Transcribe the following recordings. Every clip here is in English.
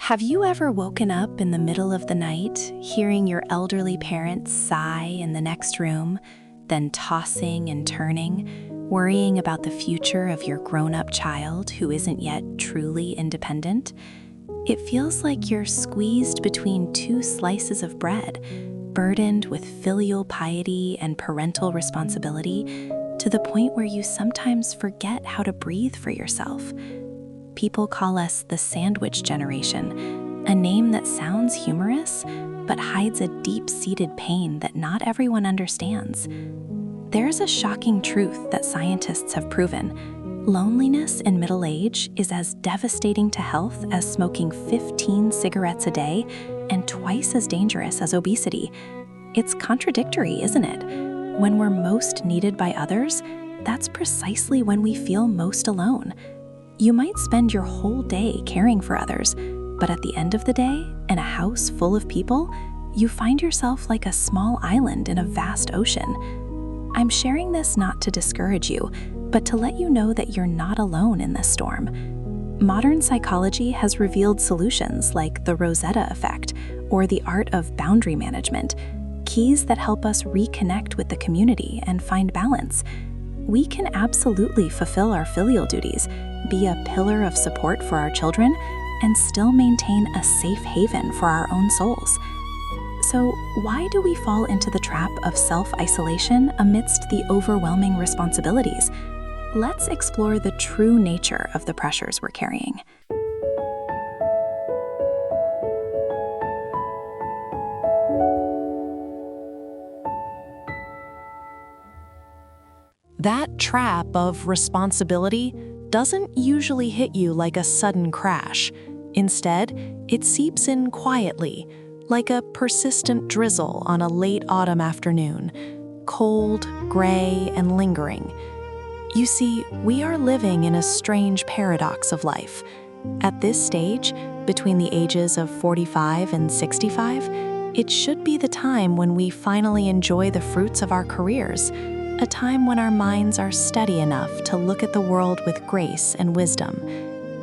Have you ever woken up in the middle of the night, hearing your elderly parents sigh in the next room, then tossing and turning, worrying about the future of your grown-up child who isn't yet truly independent? It feels like you're squeezed between two slices of bread, burdened with filial piety and parental responsibility, to the point where you sometimes forget how to breathe for yourself. People call us the sandwich generation, a name that sounds humorous, but hides a deep-seated pain that not everyone understands. There's a shocking truth that scientists have proven. Loneliness in middle age is as devastating to health as smoking 15 cigarettes a day and twice as dangerous as obesity. It's contradictory, isn't it? When we're most needed by others, that's precisely when we feel most alone. You might spend your whole day caring for others, but at the end of the day, in a house full of people, you find yourself like a small island in a vast ocean. I'm sharing this not to discourage you, but to let you know that you're not alone in this storm. Modern psychology has revealed solutions like the Roseto effect or the art of boundary management, keys that help us reconnect with the community and find balance. We can absolutely fulfill our filial duties, be a pillar of support for our children, and still maintain a safe haven for our own souls. So why do we fall into the trap of self-isolation amidst the overwhelming responsibilities? Let's explore the true nature of the pressures we're carrying. That trap of responsibility doesn't usually hit you like a sudden crash. Instead, it seeps in quietly, like a persistent drizzle on a late autumn afternoon, cold, gray, and lingering. You see, we are living in a strange paradox of life. At this stage, between the ages of 45 and 65, it should be the time when we finally enjoy the fruits of our careers, a time when our minds are steady enough to look at the world with grace and wisdom.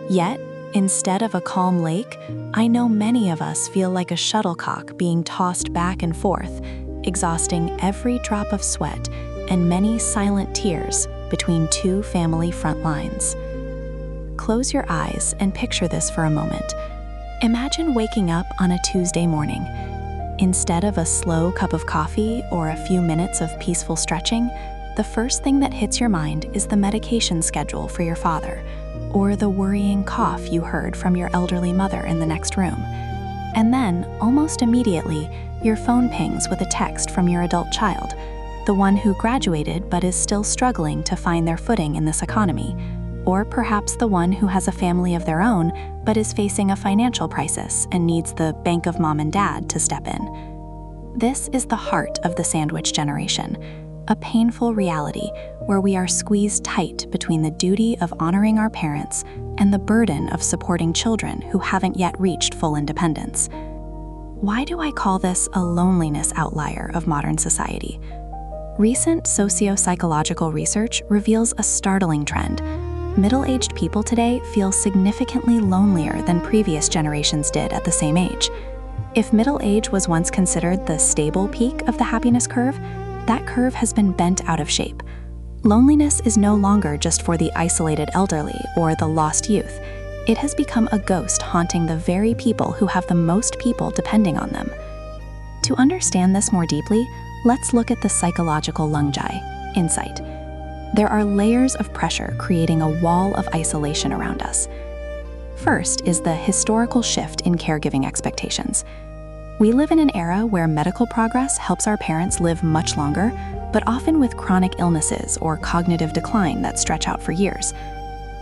Yet, instead of a calm lake, I know many of us feel like a shuttlecock being tossed back and forth, exhausting every drop of sweat and many silent tears between two family front lines. Close your eyes and picture this for a moment. Imagine waking up on a Tuesday morning. Instead of a slow cup of coffee or a few minutes of peaceful stretching, the first thing that hits your mind is the medication schedule for your father, or the worrying cough you heard from your elderly mother in the next room. And then, almost immediately, your phone pings with a text from your adult child, the one who graduated but is still struggling to find their footing in this economy, or perhaps the one who has a family of their own but is facing a financial crisis and needs the bank of mom and dad to step in. This is the heart of the sandwich generation, a painful reality where we are squeezed tight between the duty of honoring our parents and the burden of supporting children who haven't yet reached full independence. Why do I call this a loneliness outlier of modern society? Recent socio-psychological research reveals a startling trend. Middle-aged people today feel significantly lonelier than previous generations did at the same age. If middle age was once considered the stable peak of the happiness curve, that curve has been bent out of shape. Loneliness is no longer just for the isolated elderly or the lost youth. It has become a ghost haunting the very people who have the most people depending on them. To understand this more deeply, let's look at the psychological lungi, insight. There are layers of pressure creating a wall of isolation around us. First is the historical shift in caregiving expectations. We live in an era where medical progress helps our parents live much longer, but often with chronic illnesses or cognitive decline that stretch out for years.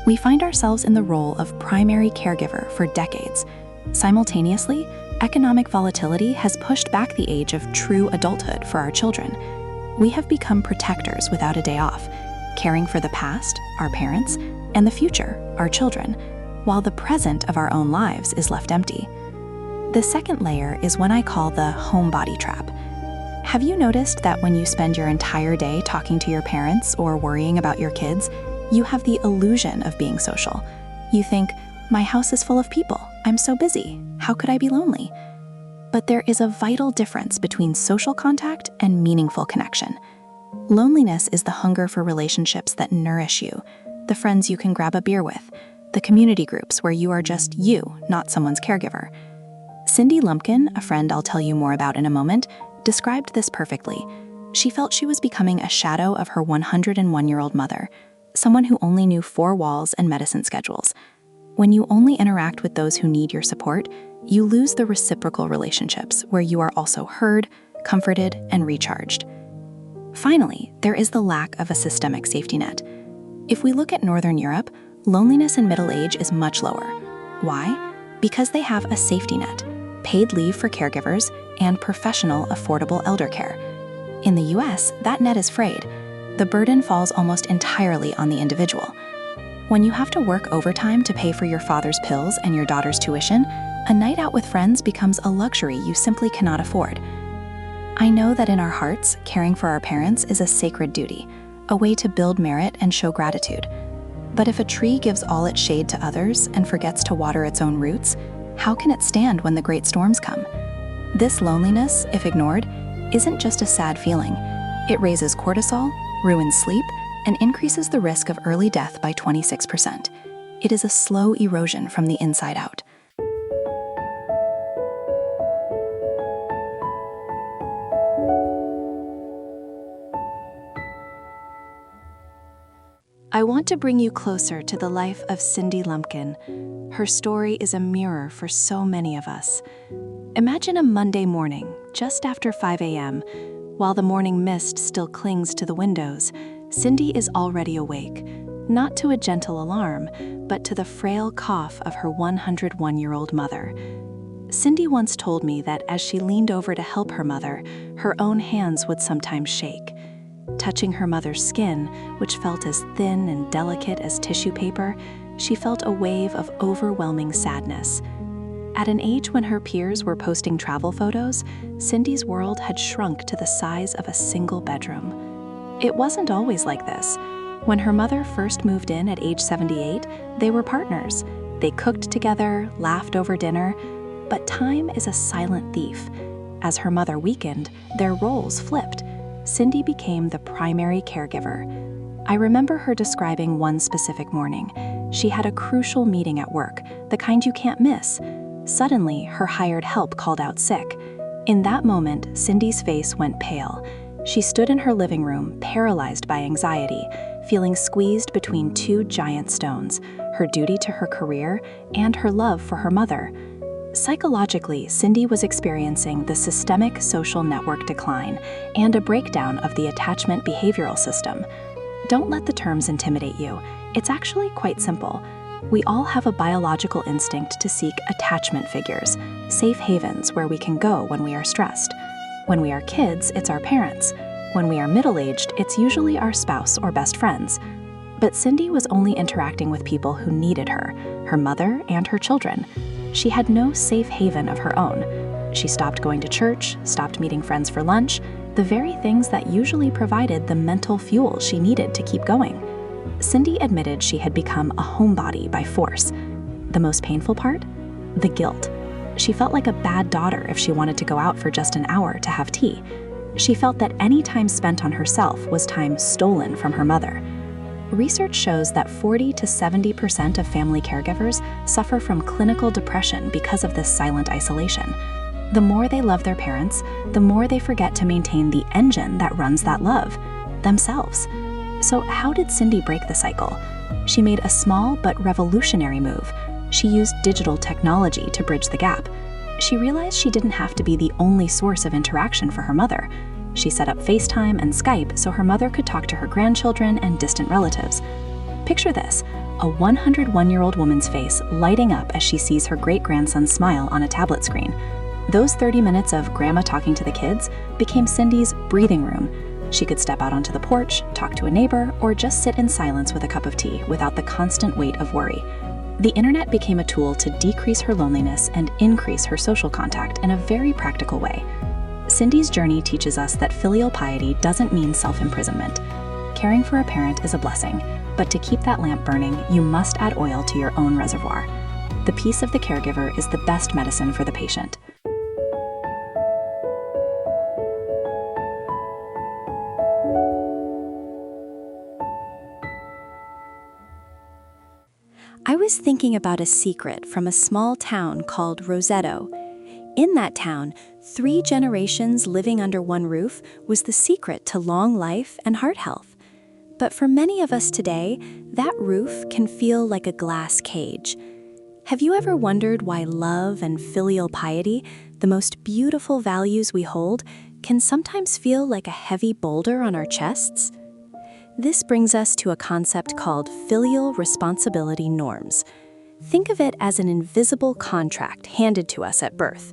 We find ourselves in the role of primary caregiver for decades. Simultaneously, economic volatility has pushed back the age of true adulthood for our children. We have become protectors without a day off, caring for the past, our parents, and the future, our children, while the present of our own lives is left empty. The second layer is what I call the homebody trap. Have you noticed that when you spend your entire day talking to your parents or worrying about your kids, you have the illusion of being social? You think, My house is full of people. I'm so busy. How could I be lonely? But there is a vital difference between social contact and meaningful connection. Loneliness is the hunger for relationships that nourish you, the friends you can grab a beer with, the community groups where you are just you, not someone's caregiver. Cindy Lumpkin, a friend I'll tell you more about in a moment, described this perfectly. She felt she was becoming a shadow of her 101-year-old mother, someone who only knew 4 walls and medicine schedules. When you only interact with those who need your support, you lose the reciprocal relationships where you are also heard, comforted, and recharged. Finally, there is the lack of a systemic safety net. If we look at Northern Europe, loneliness in middle age is much lower. Why? Because they have a safety net, paid leave for caregivers, and professional, affordable elder care. In the US, that net is frayed. The burden falls almost entirely on the individual. When you have to work overtime to pay for your father's pills and your daughter's tuition, a night out with friends becomes a luxury you simply cannot afford. I know that in our hearts, caring for our parents is a sacred duty, a way to build merit and show gratitude. But if a tree gives all its shade to others and forgets to water its own roots, how can it stand when the great storms come? This loneliness, if ignored, isn't just a sad feeling. It raises cortisol, ruins sleep, and increases the risk of early death by 26%. It is a slow erosion from the inside out. I want to bring you closer to the life of Cindy Lumpkin. Her story is a mirror for so many of us. Imagine a Monday morning, just after 5 a.m., while the morning mist still clings to the windows. Cindy is already awake, not to a gentle alarm, but to the frail cough of her 101-year-old mother. Cindy once told me that as she leaned over to help her mother, her own hands would sometimes shake. Touching her mother's skin, which felt as thin and delicate as tissue paper, she felt a wave of overwhelming sadness. At an age when her peers were posting travel photos, Cindy's world had shrunk to the size of a single bedroom. It wasn't always like this. When her mother first moved in at age 78, they were partners. They cooked together, laughed over dinner, but time is a silent thief. As her mother weakened, their roles flipped. Cindy became the primary caregiver. I remember her describing one specific morning. She had a crucial meeting at work, the kind you can't miss. Suddenly, her hired help called out sick. In that moment, Cindy's face went pale. She stood in her living room, paralyzed by anxiety, feeling squeezed between 2 giant stones, her duty to her career and her love for her mother. Psychologically, Cindy was experiencing the systemic social network decline and a breakdown of the attachment behavioral system. Don't let the terms intimidate you. It's actually quite simple. We all have a biological instinct to seek attachment figures, safe havens where we can go when we are stressed. When we are kids, it's our parents. When we are middle-aged, it's usually our spouse or best friends. But Cindy was only interacting with people who needed her mother and her children. She had no safe haven of her own. She stopped going to church, stopped meeting friends for lunch, the very things that usually provided the mental fuel she needed to keep going. Cindy admitted she had become a homebody by force. The most painful part? The guilt. She felt like a bad daughter if she wanted to go out for just an hour to have tea. She felt that any time spent on herself was time stolen from her mother. Research shows that 40 to 70% of family caregivers suffer from clinical depression because of this silent isolation. The more they love their parents, the more they forget to maintain the engine that runs that love, themselves. So how did Cindy break the cycle? She made a small but revolutionary move. She used digital technology to bridge the gap. She realized she didn't have to be the only source of interaction for her mother. She set up FaceTime and Skype so her mother could talk to her grandchildren and distant relatives. Picture this, a 101-year-old woman's face lighting up as she sees her great-grandson smile on a tablet screen. Those 30 minutes of grandma talking to the kids became Cindy's breathing room. She could step out onto the porch, talk to a neighbor, or just sit in silence with a cup of tea without the constant weight of worry. The internet became a tool to decrease her loneliness and increase her social contact in a very practical way. Cindy's journey teaches us that filial piety doesn't mean self-imprisonment. Caring for a parent is a blessing, but to keep that lamp burning, you must add oil to your own reservoir. The peace of the caregiver is the best medicine for the patient. I was thinking about a secret from a small town called Roseto. In that town, 3 generations living under one roof was the secret to long life and heart health. But for many of us today, that roof can feel like a glass cage. Have you ever wondered why love and filial piety, the most beautiful values we hold, can sometimes feel like a heavy boulder on our chests? This brings us to a concept called filial responsibility norms. Think of it as an invisible contract handed to us at birth.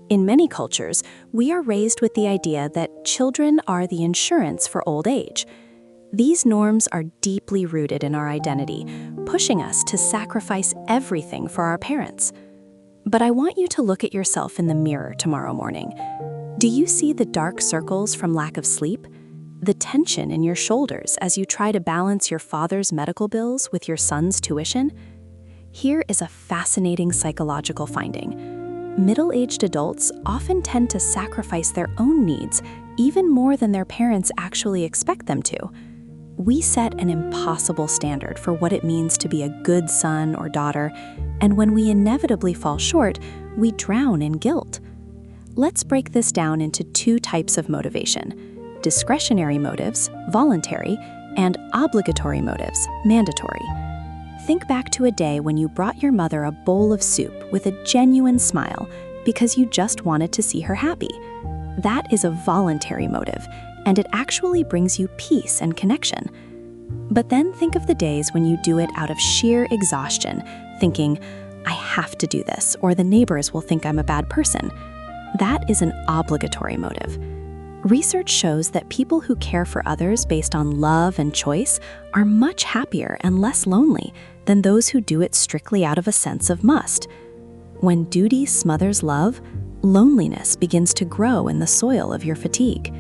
In many cultures, we are raised with the idea that children are the insurance for old age. These norms are deeply rooted in our identity, pushing us to sacrifice everything for our parents. But I want you to look at yourself in the mirror tomorrow morning. Do you see the dark circles from lack of sleep? The tension in your shoulders as you try to balance your father's medical bills with your son's tuition? Here is a fascinating psychological finding. Middle-aged adults often tend to sacrifice their own needs even more than their parents actually expect them to. We set an impossible standard for what it means to be a good son or daughter, and when we inevitably fall short, we drown in guilt. Let's break this down into 2 types of motivation: discretionary motives, voluntary, and obligatory motives, mandatory. Think back to a day when you brought your mother a bowl of soup with a genuine smile because you just wanted to see her happy. That is a voluntary motive, and it actually brings you peace and connection. But then think of the days when you do it out of sheer exhaustion, thinking, I have to do this, or the neighbors will think I'm a bad person. That is an obligatory motive. Research shows that people who care for others based on love and choice are much happier and less lonely than those who do it strictly out of a sense of must. When duty smothers love, loneliness begins to grow in the soil of your fatigue.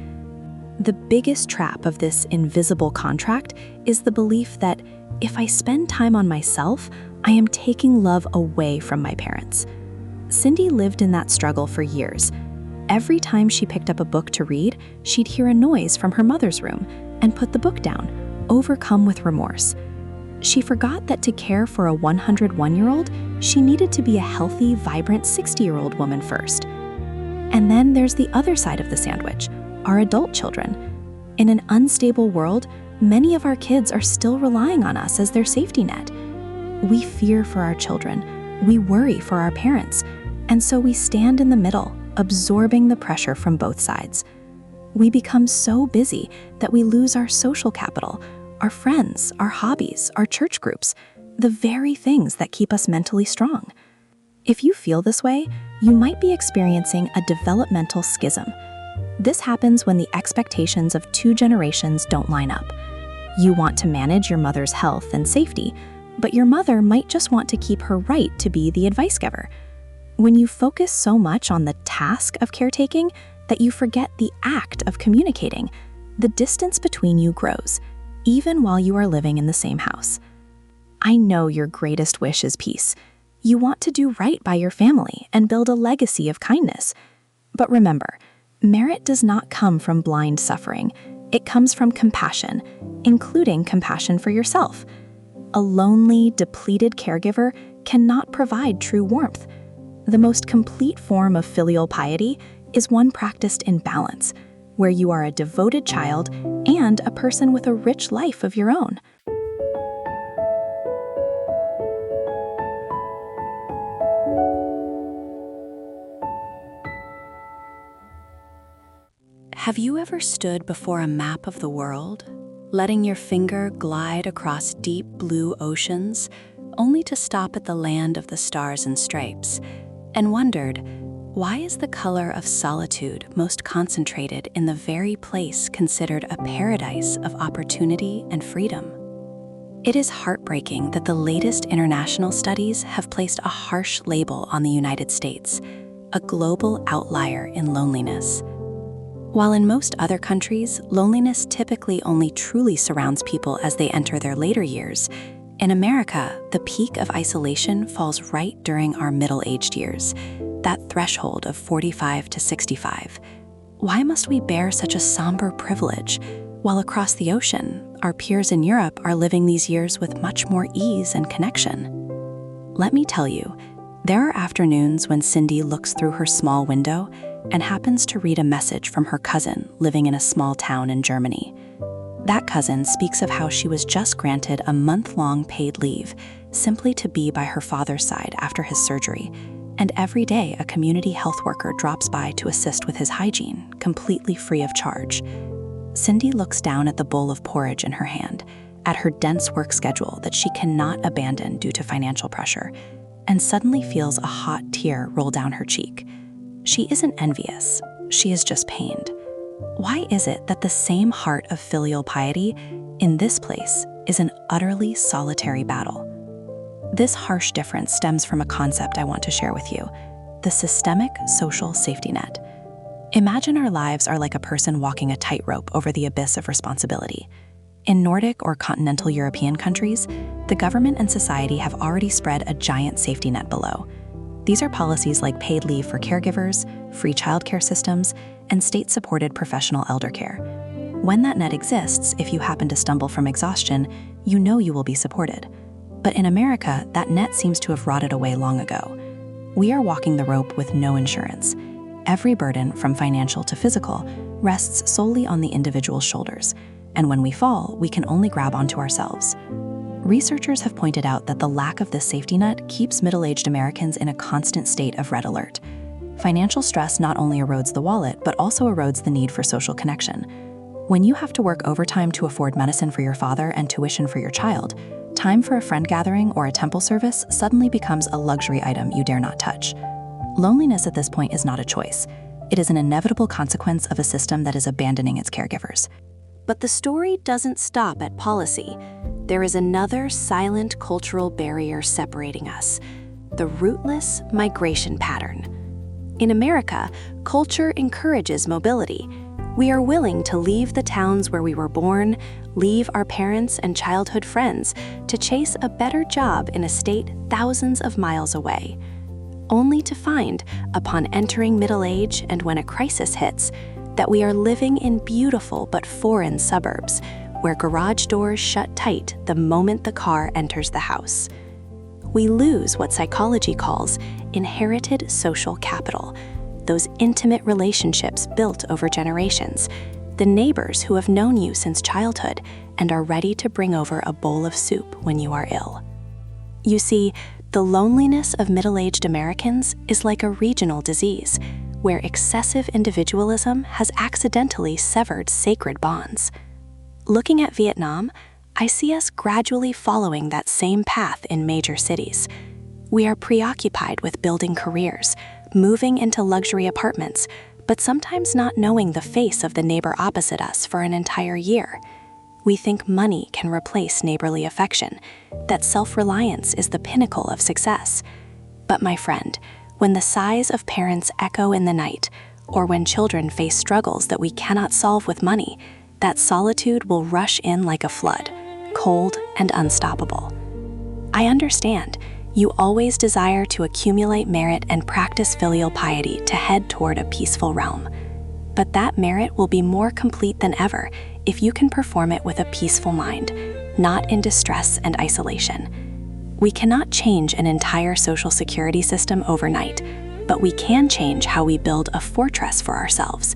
The biggest trap of this invisible contract is the belief that if I spend time on myself, I am taking love away from my parents. Cindy lived in that struggle for years. Every time she picked up a book to read, she'd hear a noise from her mother's room and put the book down, overcome with remorse. She forgot that to care for a 101-year-old, she needed to be a healthy, vibrant 60-year-old woman first. And then there's the other side of the sandwich, our adult children. In an unstable world, many of our kids are still relying on us as their safety net. We fear for our children, we worry for our parents, and so we stand in the middle, absorbing the pressure from both sides. We become so busy that we lose our social capital, our friends, our hobbies, our church groups, the very things that keep us mentally strong. If you feel this way, you might be experiencing a developmental schism. This happens when the expectations of 2 generations don't line up. You want to manage your mother's health and safety, but your mother might just want to keep her right to be the advice giver. When you focus so much on the task of caretaking that you forget the act of communicating, the distance between you grows, even while you are living in the same house. I know your greatest wish is peace. You want to do right by your family and build a legacy of kindness. But remember, merit does not come from blind suffering. It comes from compassion, including compassion for yourself. A lonely, depleted caregiver cannot provide true warmth. The most complete form of filial piety is one practiced in balance, where you are a devoted child and a person with a rich life of your own. Have you ever stood before a map of the world, letting your finger glide across deep blue oceans, only to stop at the land of the stars and stripes, and wondered, why is the color of solitude most concentrated in the very place considered a paradise of opportunity and freedom? It is heartbreaking that the latest international studies have placed a harsh label on the United States, a global outlier in loneliness. While in most other countries, loneliness typically only truly surrounds people as they enter their later years, In America, the peak of isolation falls right during our middle-aged years, that threshold of 45 to 65. Why must we bear such a somber privilege, while across the ocean, our peers in Europe are living these years with much more ease and connection? Let me tell you, there are afternoons when Cindy looks through her small window and happens to read a message from her cousin living in a small town in Germany. That cousin speaks of how she was just granted a month-long paid leave simply to be by her father's side after his surgery, and every day a community health worker drops by to assist with his hygiene, completely free of charge. Cindy looks down at the bowl of porridge in her hand, at her dense work schedule that she cannot abandon due to financial pressure, and suddenly feels a hot tear roll down her cheek. She isn't envious, she is just pained. Why is it that the same heart of filial piety in this place is an utterly solitary battle? This harsh difference stems from a concept I want to share with you: the systemic social safety net. Imagine our lives are like a person walking a tightrope over the abyss of responsibility. In Nordic or continental European countries, the government and society have already spread a giant safety net below. These are policies like paid leave for caregivers, free childcare systems, and state-supported professional elder care. When that net exists, if you happen to stumble from exhaustion, you know you will be supported. But in America, that net seems to have rotted away long ago. We are walking the rope with no insurance. Every burden, from financial to physical, rests solely on the individual's shoulders, and when we fall, we can only grab onto ourselves. Researchers have pointed out that the lack of this safety net keeps middle-aged Americans in a constant state of red alert. Financial stress not only erodes the wallet, but also erodes the need for social connection. When you have to work overtime to afford medicine for your father and tuition for your child, time for a friend gathering or a temple service suddenly becomes a luxury item you dare not touch. Loneliness at this point is not a choice. It is an inevitable consequence of a system that is abandoning its caregivers. But the story doesn't stop at policy. There is another silent cultural barrier separating us: the rootless migration pattern. In America, culture encourages mobility. We are willing to leave the towns where we were born, leave our parents and childhood friends to chase a better job in a state thousands of miles away, only to find, upon entering middle age and when a crisis hits, that we are living in beautiful but foreign suburbs, where garage doors shut tight the moment the car enters the house. We lose what psychology calls inherited social capital, those intimate relationships built over generations, the neighbors who have known you since childhood and are ready to bring over a bowl of soup when you are ill. You see, the loneliness of middle-aged Americans is like a regional disease, where excessive individualism has accidentally severed sacred bonds. Looking at Vietnam, I see us gradually following that same path in major cities. We are preoccupied with building careers, moving into luxury apartments, but sometimes not knowing the face of the neighbor opposite us for an entire year. We think money can replace neighborly affection, that self-reliance is the pinnacle of success. But my friend, when the sighs of parents echo in the night, or when children face struggles that we cannot solve with money, that solitude will rush in like a flood, cold and unstoppable. I understand. You always desire to accumulate merit and practice filial piety to head toward a peaceful realm. But that merit will be more complete than ever if you can perform it with a peaceful mind, not in distress and isolation. We cannot change an entire social security system overnight, but we can change how we build a fortress for ourselves.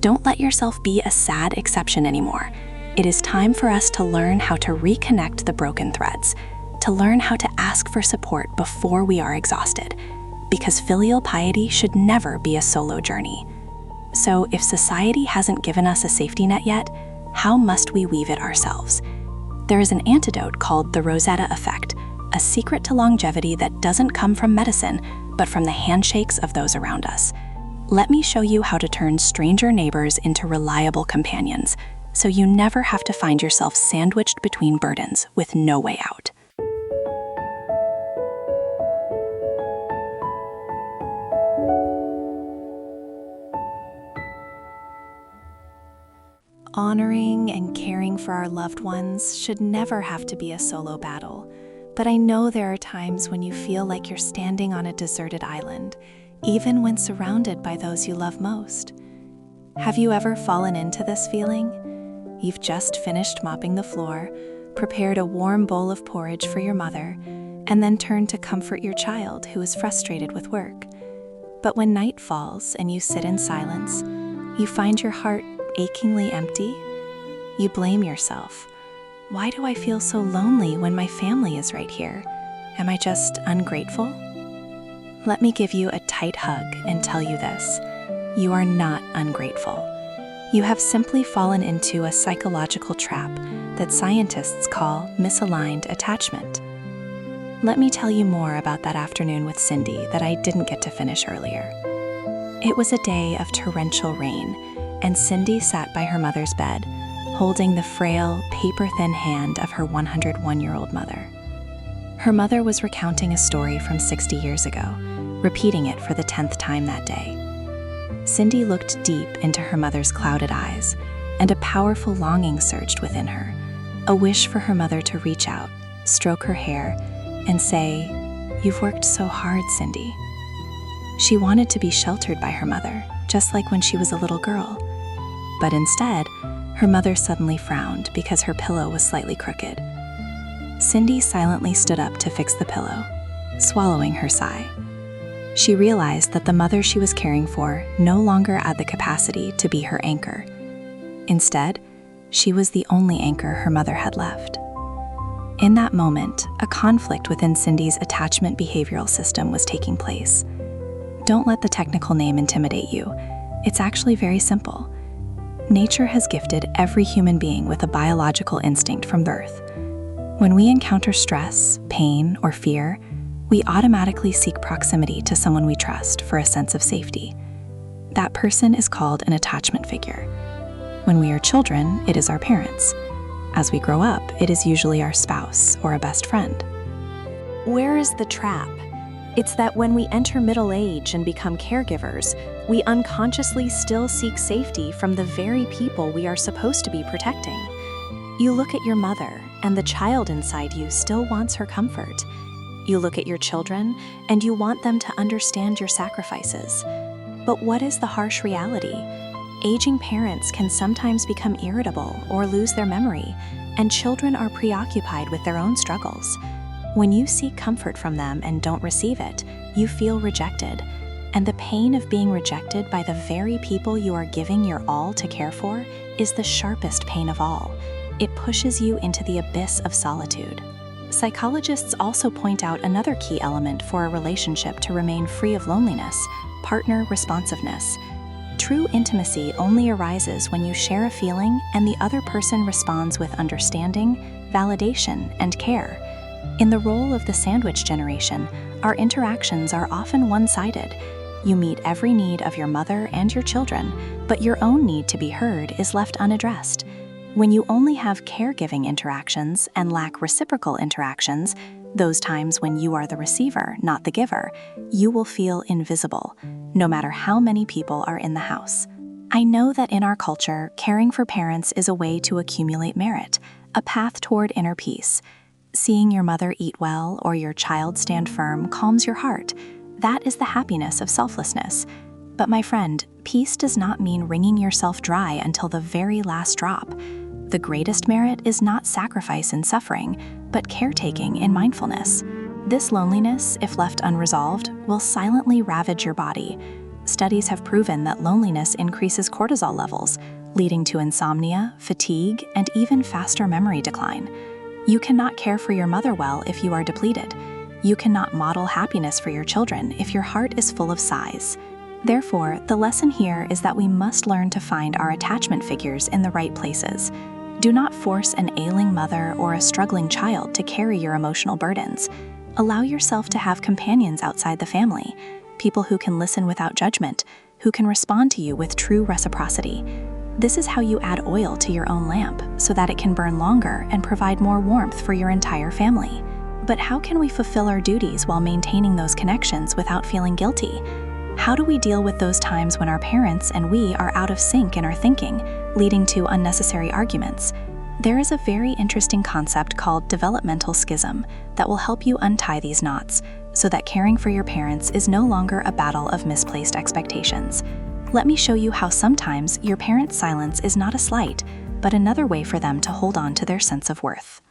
Don't let yourself be a sad exception anymore. It is time for us to learn how to reconnect the broken threads, to learn how to ask for support before we are exhausted, because filial piety should never be a solo journey. So if society hasn't given us a safety net yet, how must we weave it ourselves? There is an antidote called the Roseto effect, a secret to longevity that doesn't come from medicine, but from the handshakes of those around us. Let me show you how to turn stranger neighbors into reliable companions, so you never have to find yourself sandwiched between burdens with no way out. Honoring and caring for our loved ones should never have to be a solo battle, but I know there are times when you feel like you're standing on a deserted island, even when surrounded by those you love most. Have you ever fallen into this feeling? You've just finished mopping the floor, prepared a warm bowl of porridge for your mother, and then turned to comfort your child who is frustrated with work. But when night falls and you sit in silence, you find your heart achingly empty. You blame yourself. Why do I feel so lonely when my family is right here? Am I just ungrateful? Let me give you a tight hug and tell you this. You are not ungrateful. You have simply fallen into a psychological trap that scientists call misaligned attachment. Let me tell you more about that afternoon with Cindy that I didn't get to finish earlier. It was a day of torrential rain, and Cindy sat by her mother's bed, holding the frail, paper-thin hand of her 101-year-old mother. Her mother was recounting a story from 60 years ago, repeating it for the 10th time that day. Cindy looked deep into her mother's clouded eyes, and a powerful longing surged within her, a wish for her mother to reach out, stroke her hair, and say, "You've worked so hard, Cindy." She wanted to be sheltered by her mother, just like when she was a little girl. But instead, her mother suddenly frowned because her pillow was slightly crooked. Cindy silently stood up to fix the pillow, swallowing her sigh. She realized that the mother she was caring for no longer had the capacity to be her anchor. Instead, she was the only anchor her mother had left. In that moment, a conflict within Cindy's attachment behavioral system was taking place. Don't let the technical name intimidate you. It's actually very simple. Nature has gifted every human being with a biological instinct from birth. When we encounter stress, pain, or fear, we automatically seek proximity to someone we trust for a sense of safety. That person is called an attachment figure. When we are children, it is our parents. As we grow up, it is usually our spouse or a best friend. Where is the trap? It's that when we enter middle age and become caregivers, we unconsciously still seek safety from the very people we are supposed to be protecting. You look at your mother, and the child inside you still wants her comfort. You look at your children, and you want them to understand your sacrifices. But what is the harsh reality? Aging parents can sometimes become irritable or lose their memory, and children are preoccupied with their own struggles. When you seek comfort from them and don't receive it, you feel rejected. And the pain of being rejected by the very people you are giving your all to care for is the sharpest pain of all. It pushes you into the abyss of solitude. Psychologists also point out another key element for a relationship to remain free of loneliness: partner responsiveness. True intimacy only arises when you share a feeling and the other person responds with understanding, validation, and care. In the role of the sandwich generation, our interactions are often one-sided. You meet every need of your mother and your children, but your own need to be heard is left unaddressed. When you only have caregiving interactions and lack reciprocal interactions, those times when you are the receiver, not the giver, you will feel invisible, no matter how many people are in the house. I know that in our culture, caring for parents is a way to accumulate merit, a path toward inner peace. Seeing your mother eat well or your child stand firm calms your heart. That is the happiness of selflessness. But my friend, peace does not mean wringing yourself dry until the very last drop. The greatest merit is not sacrifice and suffering, but caretaking in mindfulness. This loneliness, if left unresolved, will silently ravage your body. Studies have proven that loneliness increases cortisol levels, leading to insomnia, fatigue, and even faster memory decline. You cannot care for your mother well if you are depleted. You cannot model happiness for your children if your heart is full of sighs. Therefore, the lesson here is that we must learn to find our attachment figures in the right places. Do not force an ailing mother or a struggling child to carry your emotional burdens. Allow yourself to have companions outside the family, people who can listen without judgment, who can respond to you with true reciprocity. This is how you add oil to your own lamp so that it can burn longer and provide more warmth for your entire family. But how can we fulfill our duties while maintaining those connections without feeling guilty? How do we deal with those times when our parents and we are out of sync in our thinking, leading to unnecessary arguments. There is a very interesting concept called developmental schism that will help you untie these knots so that caring for your parents is no longer a battle of misplaced expectations. Let me show you how sometimes your parents' silence is not a slight, but another way for them to hold on to their sense of worth.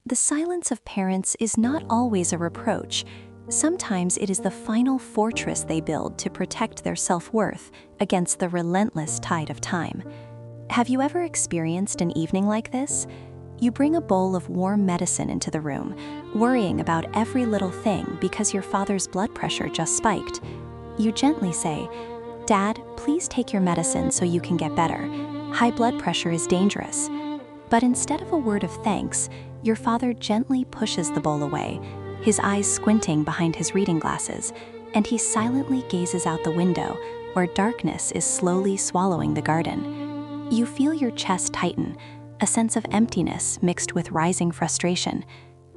The silence of parents is not always a reproach. Sometimes it is the final fortress they build to protect their self-worth against the relentless tide of time. Have you ever experienced an evening like this? You bring a bowl of warm medicine into the room, worrying about every little thing because your father's blood pressure just spiked. You gently say, "Dad, please take your medicine so you can get better. High blood pressure is dangerous." But instead of a word of thanks, your father gently pushes the bowl away, his eyes squinting behind his reading glasses, and he silently gazes out the window where darkness is slowly swallowing the garden. You feel your chest tighten, a sense of emptiness mixed with rising frustration.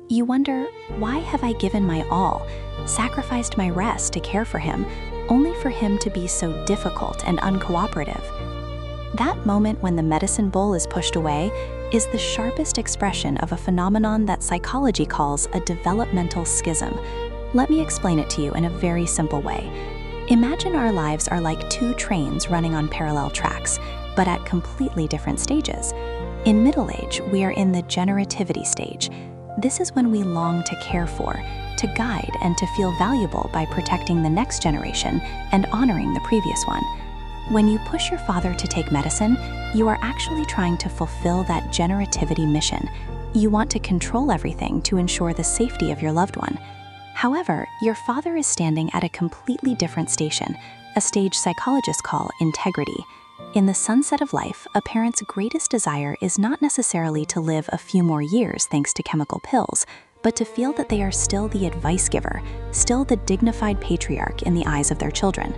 You wonder, why have I given my all, sacrificed my rest to care for him, only for him to be so difficult and uncooperative? That moment when the medicine bowl is pushed away is the sharpest expression of a phenomenon that psychology calls a developmental schism. Let me explain it to you in a very simple way. Imagine our lives are like two trains running on parallel tracks, but at completely different stages. In middle age, we are in the generativity stage. This is when we long to care for, to guide, and to feel valuable by protecting the next generation and honoring the previous one. When you push your father to take medicine, you are actually trying to fulfill that generativity mission. You want to control everything to ensure the safety of your loved one. However, your father is standing at a completely different station, a stage psychologists call integrity. In the sunset of life, a parent's greatest desire is not necessarily to live a few more years thanks to chemical pills, but to feel that they are still the advice giver, still the dignified patriarch in the eyes of their children.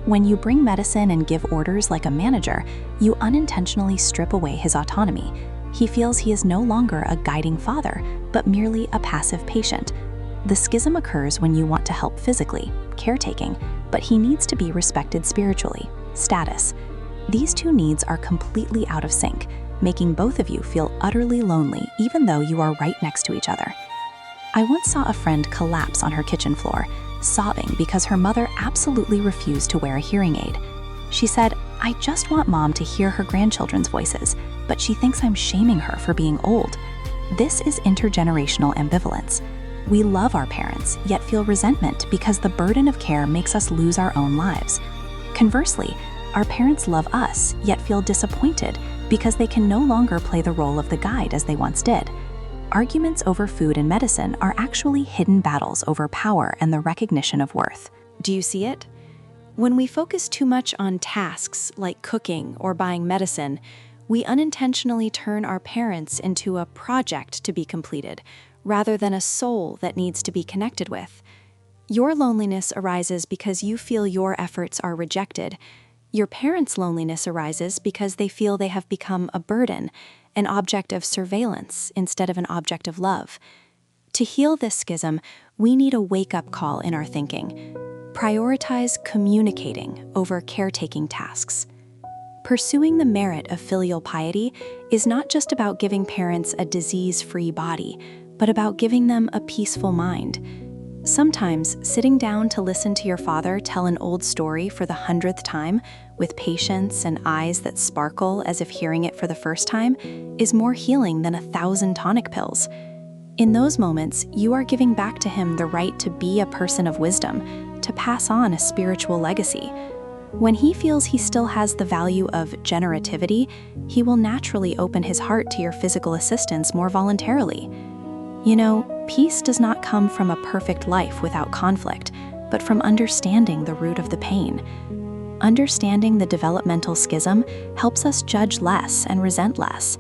When you bring medicine and give orders like a manager, you unintentionally strip away his autonomy. He feels he is no longer a guiding father, but merely a passive patient. The schism occurs when you want to help physically, caretaking, but he needs to be respected spiritually, status. These two needs are completely out of sync, making both of you feel utterly lonely even though you are right next to each other. I once saw a friend collapse on her kitchen floor, sobbing because her mother absolutely refused to wear a hearing aid. She said, "I just want mom to hear her grandchildren's voices, but she thinks I'm shaming her for being old." This is intergenerational ambivalence. We love our parents, yet feel resentment because the burden of care makes us lose our own lives. Conversely, our parents love us, yet feel disappointed because they can no longer play the role of the guide as they once did. Arguments over food and medicine are actually hidden battles over power and the recognition of worth. Do you see it? When we focus too much on tasks like cooking or buying medicine, we unintentionally turn our parents into a project to be completed, rather than a soul that needs to be connected with. Your loneliness arises because you feel your efforts are rejected. Your parents' loneliness arises because they feel they have become a burden, an object of surveillance instead of an object of love. To heal this schism, we need a wake-up call in our thinking. Prioritize communicating over caretaking tasks. Pursuing the merit of filial piety is not just about giving parents a disease-free body, but about giving them a peaceful mind. Sometimes, sitting down to listen to your father tell an old story for the 100th time, with patience and eyes that sparkle as if hearing it for the first time, is more healing than 1,000 tonic pills. In those moments, you are giving back to him the right to be a person of wisdom, to pass on a spiritual legacy. When he feels he still has the value of generativity, he will naturally open his heart to your physical assistance more voluntarily. You know, peace does not come from a perfect life without conflict, but from understanding the root of the pain. Understanding the developmental schism helps us judge less and resent less.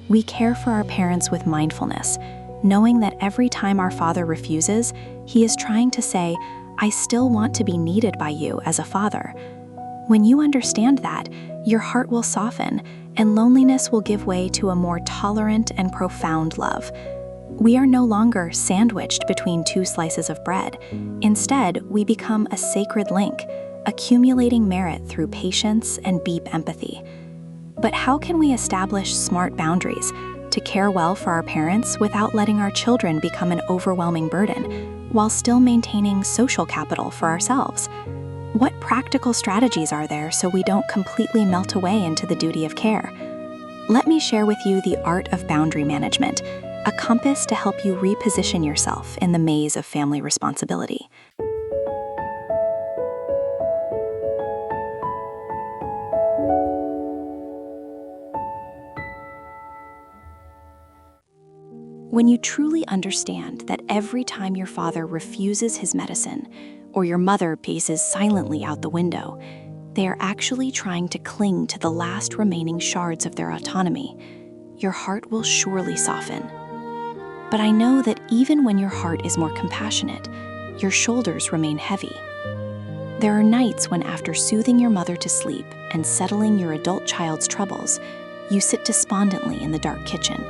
We care for our parents with mindfulness, knowing that every time our father refuses, he is trying to say, "I still want to be needed by you as a father." When you understand that, your heart will soften, and loneliness will give way to a more tolerant and profound love. We are no longer sandwiched between two slices of bread. Instead, we become a sacred link, accumulating merit through patience and deep empathy. But how can we establish smart boundaries to care well for our parents without letting our children become an overwhelming burden, while still maintaining social capital for ourselves? What practical strategies are there so we don't completely melt away into the duty of care? Let me share with you the art of boundary management, a compass to help you reposition yourself in the maze of family responsibility. When you truly understand that every time your father refuses his medicine or your mother paces silently out the window, they are actually trying to cling to the last remaining shards of their autonomy, your heart will surely soften. But I know that even when your heart is more compassionate, your shoulders remain heavy. There are nights when, after soothing your mother to sleep and settling your adult child's troubles, you sit despondently in the dark kitchen,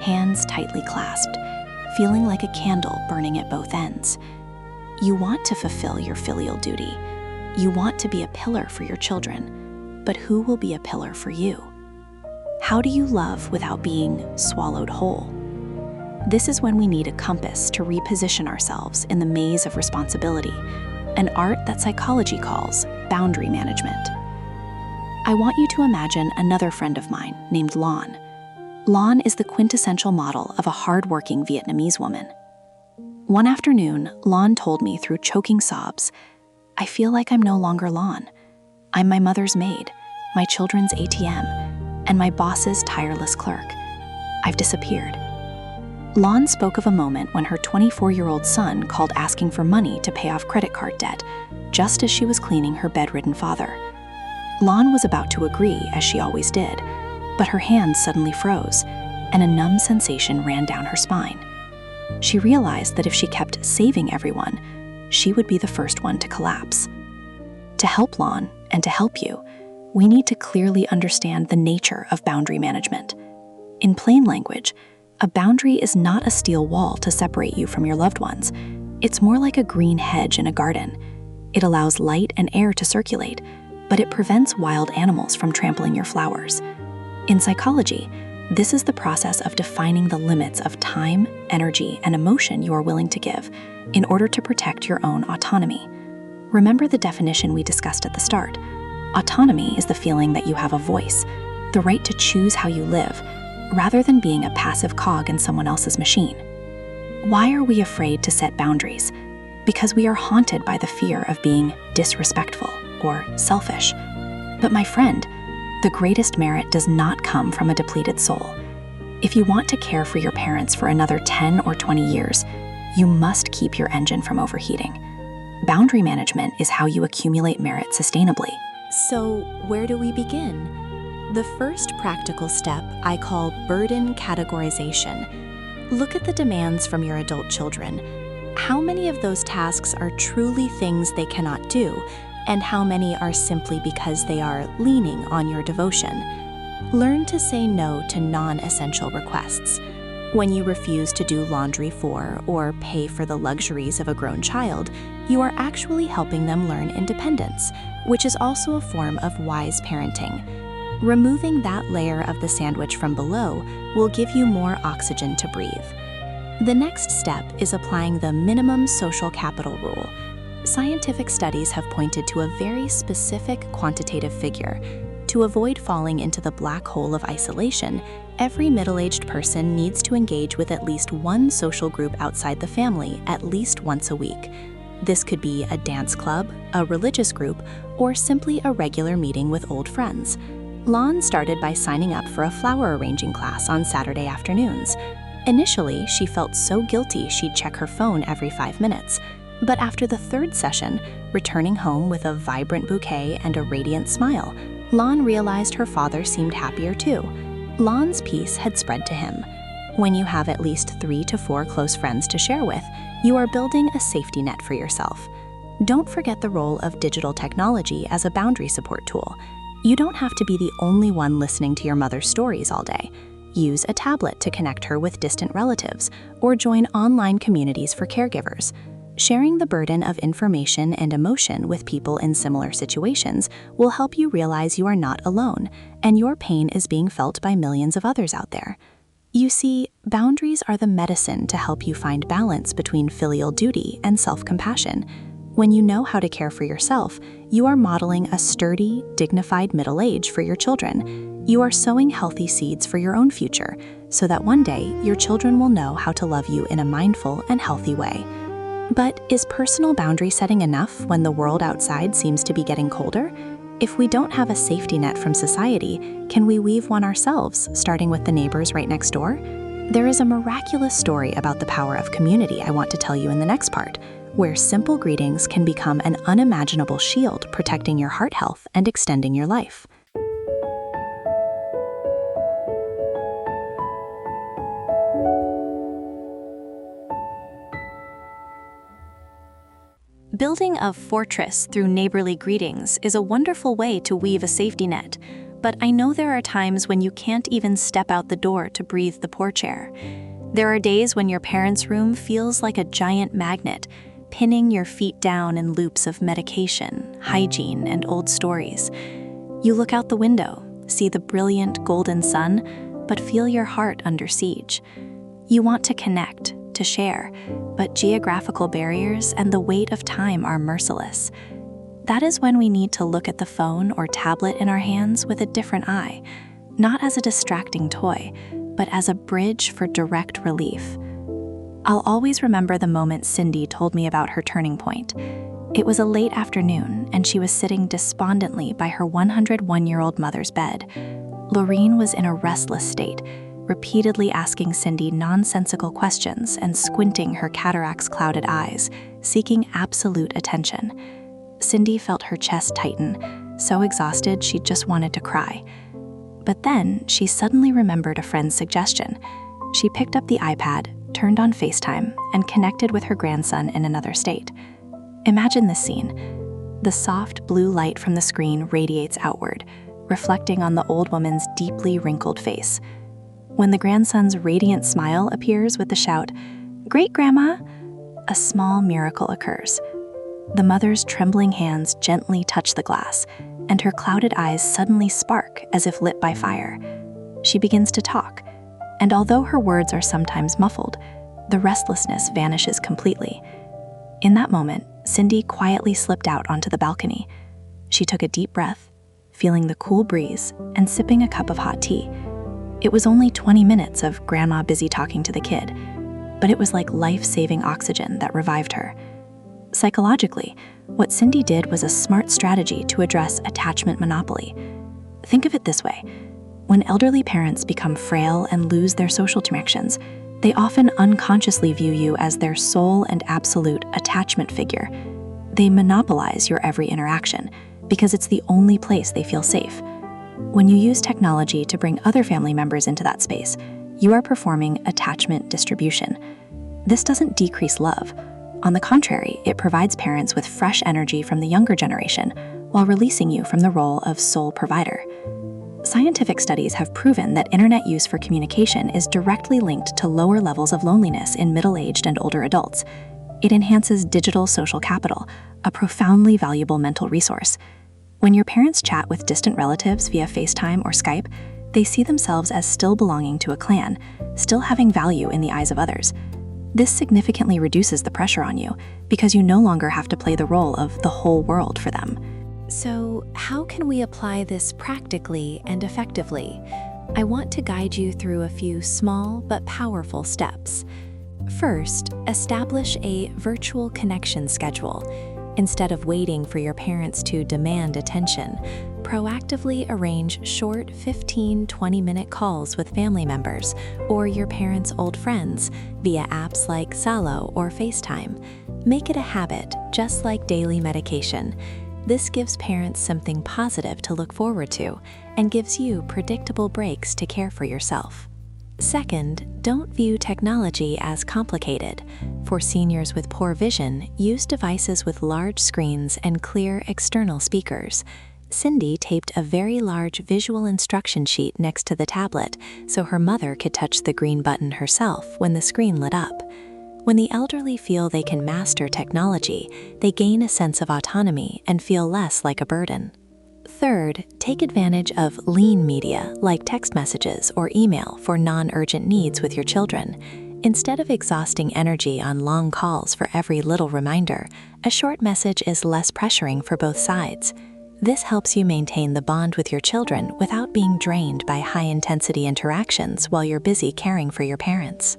hands tightly clasped, feeling like a candle burning at both ends. You want to fulfill your filial duty. You want to be a pillar for your children, but who will be a pillar for you? How do you love without being swallowed whole? This is when we need a compass to reposition ourselves in the maze of responsibility, an art that psychology calls boundary management. I want you to imagine another friend of mine named Lon. Lon is the quintessential model of a hard-working Vietnamese woman. One afternoon, Lon told me through choking sobs, "I feel like I'm no longer Lon. I'm my mother's maid, my children's ATM, and my boss's tireless clerk. I've disappeared." Lon spoke of a moment when her 24-year-old son called asking for money to pay off credit card debt, just as she was cleaning her bedridden father. Lon was about to agree, as she always did, but her hands suddenly froze, and a numb sensation ran down her spine. She realized that if she kept saving everyone, she would be the first one to collapse. To help Lon, and to help you, we need to clearly understand the nature of boundary management. In plain language, a boundary is not a steel wall to separate you from your loved ones. It's more like a green hedge in a garden. It allows light and air to circulate, but it prevents wild animals from trampling your flowers. In psychology, this is the process of defining the limits of time, energy, and emotion you are willing to give in order to protect your own autonomy. Remember the definition we discussed at the start. Autonomy is the feeling that you have a voice, the right to choose how you live, rather than being a passive cog in someone else's machine. Why are we afraid to set boundaries? Because we are haunted by the fear of being disrespectful or selfish. But my friend, the greatest merit does not come from a depleted soul. If you want to care for your parents for another 10 or 20 years, you must keep your engine from overheating. Boundary management is how you accumulate merit sustainably. So, where do we begin? The first practical step I call burden categorization. Look at the demands from your adult children. How many of those tasks are truly things they cannot do, and how many are simply because they are leaning on your devotion? Learn to say no to non-essential requests. When you refuse to do laundry for or pay for the luxuries of a grown child, you are actually helping them learn independence, which is also a form of wise parenting. Removing that layer of the sandwich from below will give you more oxygen to breathe. The next step is applying the minimum social capital rule. Scientific studies have pointed to a very specific quantitative figure. To avoid falling into the black hole of isolation, every middle-aged person needs to engage with at least one social group outside the family at least once a week. This could be a dance club, a religious group, or simply a regular meeting with old friends. Lon started by signing up for a flower arranging class on Saturday afternoons. Initially, she felt so guilty she'd check her phone every 5 minutes. But after the third session, returning home with a vibrant bouquet and a radiant smile, Lon realized her father seemed happier too. Lon's peace had spread to him. When you have at least 3 to 4 close friends to share with, you are building a safety net for yourself. Don't forget the role of digital technology as a boundary support tool. You don't have to be the only one listening to your mother's stories all day. use a tablet to connect her with distant relatives, or join online communities for caregivers. Sharing the burden of information and emotion with people in similar situations will help you realize you are not alone, and your pain is being felt by millions of others out there. You see, boundaries are the medicine to help you find balance between filial duty and self-compassion. When you know how to care for yourself, you are modeling a sturdy, dignified middle age for your children. You are sowing healthy seeds for your own future, so that one day your children will know how to love you in a mindful and healthy way. But is personal boundary setting enough when the world outside seems to be getting colder? If we don't have a safety net from society, can we weave one ourselves, starting with the neighbors right next door? There is a miraculous story about the power of community I want to tell you in the next part, where simple greetings can become an unimaginable shield protecting your heart health and extending your life. Building a fortress through neighborly greetings is a wonderful way to weave a safety net, but I know there are times when you can't even step out the door to breathe the porch air. There are days when your parents' room feels like a giant magnet, pinning your feet down in loops of medication, hygiene, and old stories. You look out the window, see the brilliant golden sun, but feel your heart under siege. You want to connect, to share, but geographical barriers and the weight of time are merciless. That is when we need to look at the phone or tablet in our hands with a different eye, not as a distracting toy, but as a bridge for direct relief. I'll always remember the moment Cindy told me about her turning point. It was a late afternoon, and she was sitting despondently by her 101-year-old mother's bed. Lorene was in a restless state, repeatedly asking Cindy nonsensical questions and squinting her cataracts-clouded eyes, seeking absolute attention. Cindy felt her chest tighten, so exhausted she just wanted to cry. But then she suddenly remembered a friend's suggestion. She picked up the iPad, turned on FaceTime, and connected with her grandson in another state. Imagine this scene. The soft blue light from the screen radiates outward, reflecting on the old woman's deeply wrinkled face. When the grandson's radiant smile appears with the shout, "Great, Grandma!" a small miracle occurs. The mother's trembling hands gently touch the glass, and her clouded eyes suddenly spark as if lit by fire. She begins to talk, and although her words are sometimes muffled, the restlessness vanishes completely. In that moment, Cindy quietly slipped out onto the balcony. She took a deep breath, feeling the cool breeze and sipping a cup of hot tea. It was only 20 minutes of Grandma busy talking to the kid, but it was like life-saving oxygen that revived her. Psychologically, what Cindy did was a smart strategy to address attachment monopoly. Think of it this way. When elderly parents become frail and lose their social connections, they often unconsciously view you as their sole and absolute attachment figure. They monopolize your every interaction because it's the only place they feel safe. When you use technology to bring other family members into that space, you are performing attachment distribution. This doesn't decrease love. On the contrary, it provides parents with fresh energy from the younger generation while releasing you from the role of sole provider. Scientific studies have proven that internet use for communication is directly linked to lower levels of loneliness in middle-aged and older adults. It enhances digital social capital, a profoundly valuable mental resource. When your parents chat with distant relatives via FaceTime or Skype, they see themselves as still belonging to a clan, still having value in the eyes of others. This significantly reduces the pressure on you because you no longer have to play the role of the whole world for them. So, how can we apply this practically and effectively? I want to guide you through a few small but powerful steps. First, establish a virtual connection schedule. Instead of waiting for your parents to demand attention, proactively arrange short 15-20-minute calls with family members or your parents' old friends via apps like Salo or FaceTime. Make it a habit, just like daily medication. This gives parents something positive to look forward to and gives you predictable breaks to care for yourself. Second, don't view technology as complicated. For seniors with poor vision, use devices with large screens and clear external speakers. Cindy taped a very large visual instruction sheet next to the tablet so her mother could touch the green button herself when the screen lit up. When the elderly feel they can master technology, they gain a sense of autonomy and feel less like a burden. Third, take advantage of lean media like text messages or email for non-urgent needs with your children. Instead of exhausting energy on long calls for every little reminder, a short message is less pressuring for both sides. This helps you maintain the bond with your children without being drained by high-intensity interactions while you're busy caring for your parents.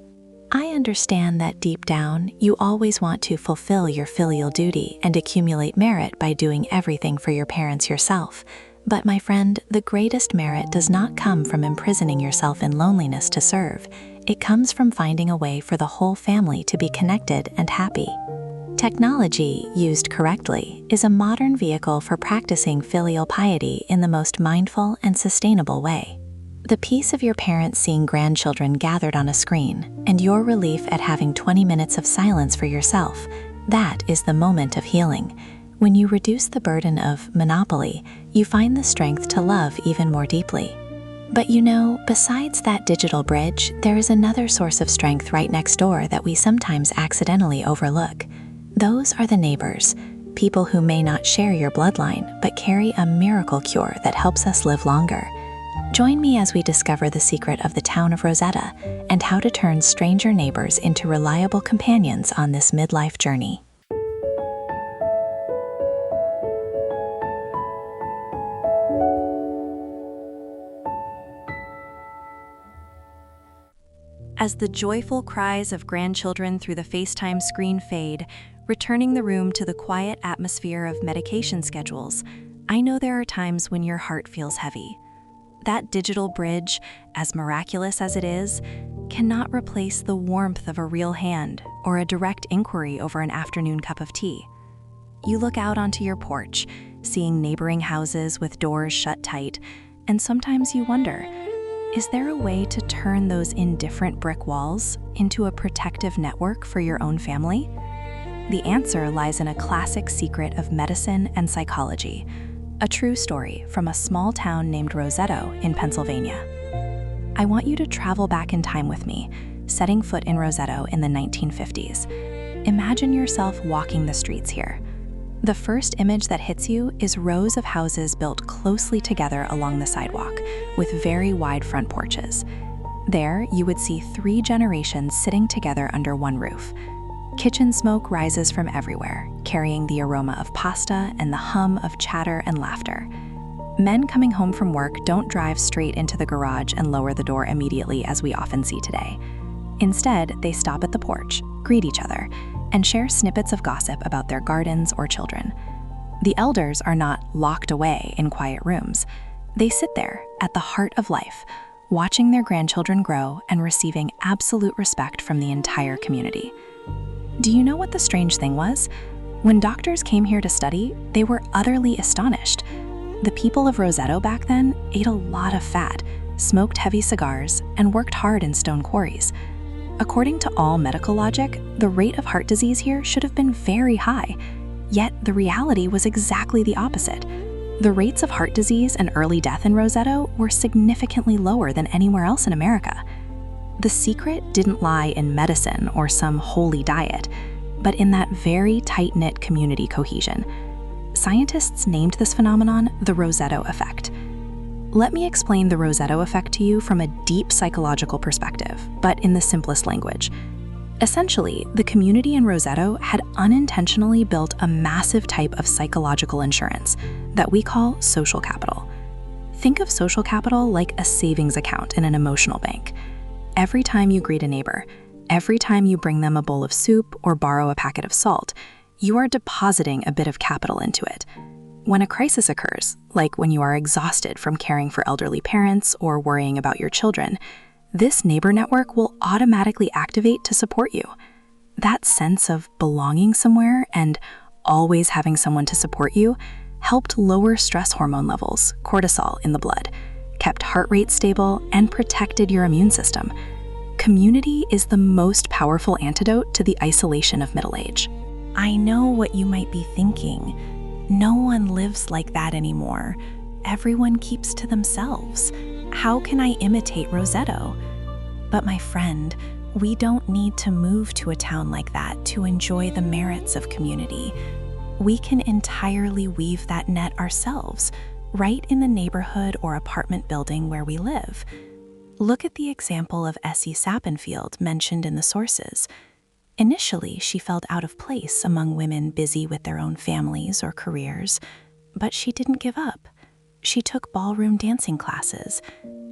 I understand that deep down, you always want to fulfill your filial duty and accumulate merit by doing everything for your parents yourself. But my friend, the greatest merit does not come from imprisoning yourself in loneliness to serve. It comes from finding a way for the whole family to be connected and happy. Technology, used correctly, is a modern vehicle for practicing filial piety in the most mindful and sustainable way. The peace of your parents seeing grandchildren gathered on a screen, and your relief at having 20 minutes of silence for yourself, that is the moment of healing. When you reduce the burden of monopoly, you find the strength to love even more deeply. But besides that digital bridge, there is another source of strength right next door that we sometimes accidentally overlook. Those are the neighbors, people who may not share your bloodline, but carry a miracle cure that helps us live longer. Join me as we discover the secret of the town of Roseto and how to turn stranger neighbors into reliable companions on this midlife journey. As the joyful cries of grandchildren through the FaceTime screen fade, returning the room to the quiet atmosphere of medication schedules, I know there are times when your heart feels heavy. That digital bridge, as miraculous as it is, cannot replace the warmth of a real hand or a direct inquiry over an afternoon cup of tea. You look out onto your porch, seeing neighboring houses with doors shut tight, and sometimes you wonder, is there a way to turn those indifferent brick walls into a protective network for your own family? The answer lies in a classic secret of medicine and psychology, a true story from a small town named Roseto in Pennsylvania. I want you to travel back in time with me, setting foot in Roseto in the 1950s. Imagine yourself walking the streets here. The first image that hits you is rows of houses built closely together along the sidewalk, with very wide front porches. There, you would see 3 generations sitting together under one roof. Kitchen smoke rises from everywhere, carrying the aroma of pasta and the hum of chatter and laughter. Men coming home from work don't drive straight into the garage and lower the door immediately as we often see today. Instead, they stop at the porch, greet each other, and share snippets of gossip about their gardens or children. The elders are not locked away in quiet rooms. They sit there at the heart of life, watching their grandchildren grow and receiving absolute respect from the entire community. Do you know what the strange thing was? When doctors came here to study, they were utterly astonished. The people of Roseto back then ate a lot of fat, smoked heavy cigars, and worked hard in stone quarries. According to all medical logic, the rate of heart disease here should have been very high. Yet the reality was exactly the opposite. The rates of heart disease and early death in Roseto were significantly lower than anywhere else in America. The secret didn't lie in medicine or some holy diet, but in that very tight-knit community cohesion. Scientists named this phenomenon the Roseto effect. Let me explain the Roseto effect to you from a deep psychological perspective, but in the simplest language. Essentially, the community in Roseto had unintentionally built a massive type of psychological insurance that we call social capital. Think of social capital like a savings account in an emotional bank. Every time you greet a neighbor, every time you bring them a bowl of soup or borrow a packet of salt, you are depositing a bit of capital into it. When a crisis occurs, like when you are exhausted from caring for elderly parents or worrying about your children, this neighbor network will automatically activate to support you. That sense of belonging somewhere and always having someone to support you helped lower stress hormone levels, cortisol, in the blood, kept heart rate stable, and protected your immune system. Community is the most powerful antidote to the isolation of middle age. I know what you might be thinking. No one lives like that anymore. Everyone keeps to themselves. How can I imitate Roseto? But my friend, we don't need to move to a town like that to enjoy the merits of community. We can entirely weave that net ourselves, right in the neighborhood or apartment building where we live. Look at the example of Essie Sappenfield mentioned in the sources. Initially, she felt out of place among women busy with their own families or careers, but she didn't give up. She took ballroom dancing classes.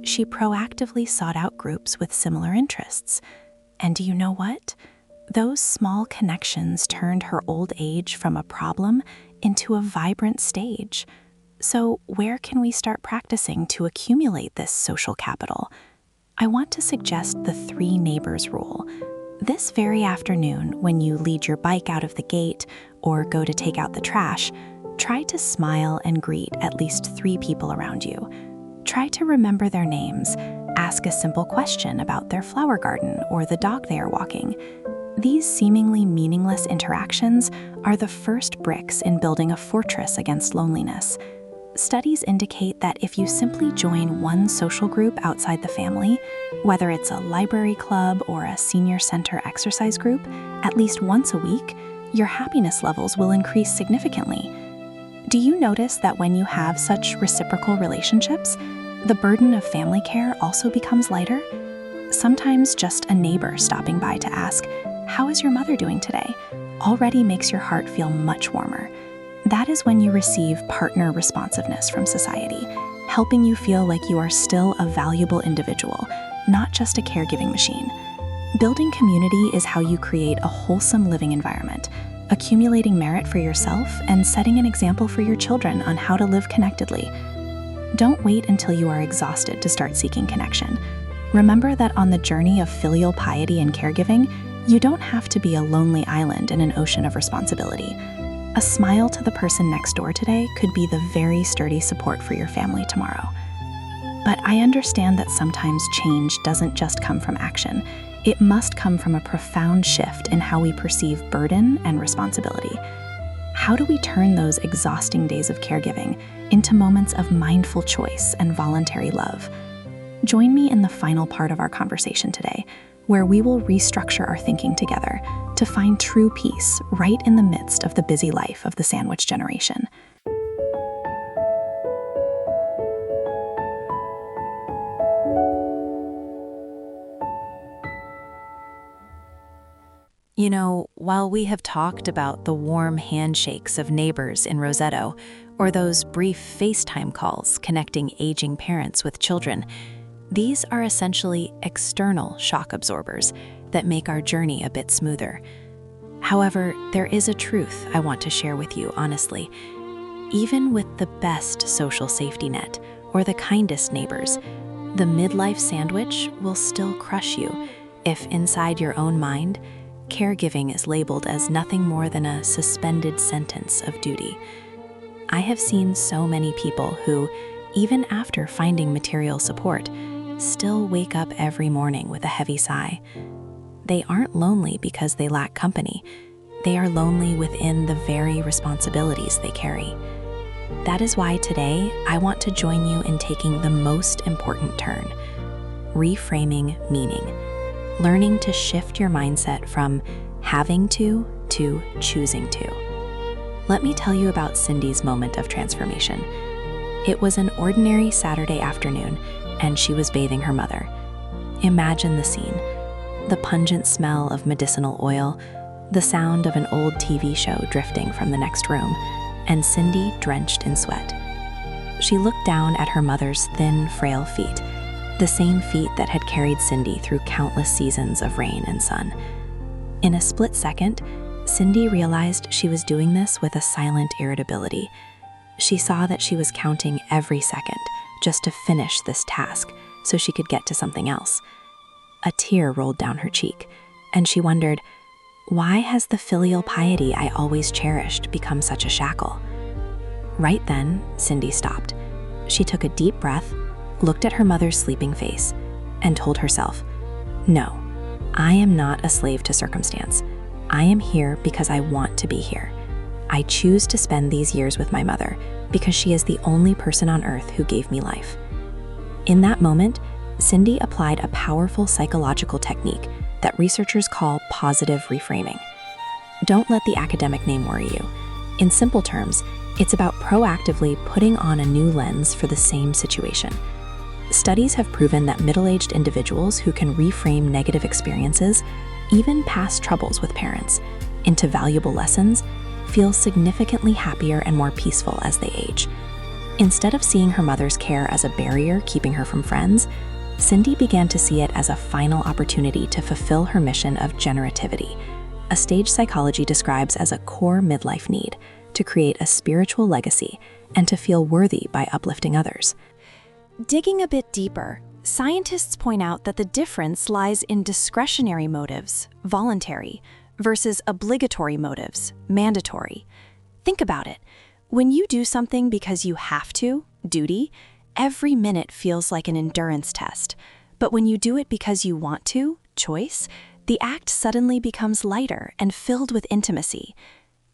She proactively sought out groups with similar interests. And do you know what? Those small connections turned her old age from a problem into a vibrant stage. So where can we start practicing to accumulate this social capital? I want to suggest the 3 neighbors rule. This very afternoon, when you lead your bike out of the gate or go to take out the trash, try to smile and greet at least 3 people around you. Try to remember their names. Ask a simple question about their flower garden or the dog they are walking. These seemingly meaningless interactions are the first bricks in building a fortress against loneliness. Studies indicate that if you simply join one social group outside the family, whether it's a library club or a senior center exercise group, at least once a week, your happiness levels will increase significantly. Do you notice that when you have such reciprocal relationships, the burden of family care also becomes lighter? Sometimes just a neighbor stopping by to ask, "How is your mother doing today?" already makes your heart feel much warmer. That is when you receive partner responsiveness from society, helping you feel like you are still a valuable individual, not just a caregiving machine. Building community is how you create a wholesome living environment, accumulating merit for yourself and setting an example for your children on how to live connectedly. Don't wait until you are exhausted to start seeking connection. Remember that on the journey of filial piety and caregiving, you don't have to be a lonely island in an ocean of responsibility. A smile to the person next door today could be the very sturdy support for your family tomorrow. But I understand that sometimes change doesn't just come from action. It must come from a profound shift in how we perceive burden and responsibility. How do we turn those exhausting days of caregiving into moments of mindful choice and voluntary love? Join me in the final part of our conversation today, where we will restructure our thinking together to find true peace right in the midst of the busy life of the sandwich generation. You know, while we have talked about the warm handshakes of neighbors in Roseto, or those brief FaceTime calls connecting aging parents with children, these are essentially external shock absorbers that make our journey a bit smoother. However, there is a truth I want to share with you honestly. Even with the best social safety net or the kindest neighbors, the midlife sandwich will still crush you if inside your own mind, caregiving is labeled as nothing more than a suspended sentence of duty. I have seen so many people who, even after finding material support, still wake up every morning with a heavy sigh. They aren't lonely because they lack company. They are lonely within the very responsibilities they carry. That is why today I want to join you in taking the most important turn: reframing meaning. Learning to shift your mindset from having to choosing to. Let me tell you about Cindy's moment of transformation. It was an ordinary Saturday afternoon, and she was bathing her mother. Imagine the scene: the pungent smell of medicinal oil, the sound of an old TV show drifting from the next room, and Cindy drenched in sweat. She looked down at her mother's thin, frail feet, the same feet that had carried Cindy through countless seasons of rain and sun. In a split second, Cindy realized she was doing this with a silent irritability. She saw that she was counting every second just to finish this task so she could get to something else. A tear rolled down her cheek, and she wondered, why has the filial piety I always cherished become such a shackle? Right then, Cindy stopped. She took a deep breath, looked at her mother's sleeping face, and told herself, "No, I am not a slave to circumstance. I am here because I want to be here. I choose to spend these years with my mother because she is the only person on earth who gave me life. In that moment, Cindy applied a powerful psychological technique that researchers call positive reframing. Don't let the academic name worry you. In simple terms, it's about proactively putting on a new lens for the same situation. Studies have proven that middle-aged individuals who can reframe negative experiences, even past troubles with parents, into valuable lessons, feel significantly happier and more peaceful as they age. Instead of seeing her mother's care as a barrier keeping her from friends, Cindy began to see it as a final opportunity to fulfill her mission of generativity, a stage psychology describes as a core midlife need to create a spiritual legacy and to feel worthy by uplifting others. Digging a bit deeper, scientists point out that the difference lies in discretionary motives, voluntary, versus obligatory motives, mandatory. Think about it. When you do something because you have to, duty, every minute feels like an endurance test. But when you do it because you want to, choice, the act suddenly becomes lighter and filled with intimacy.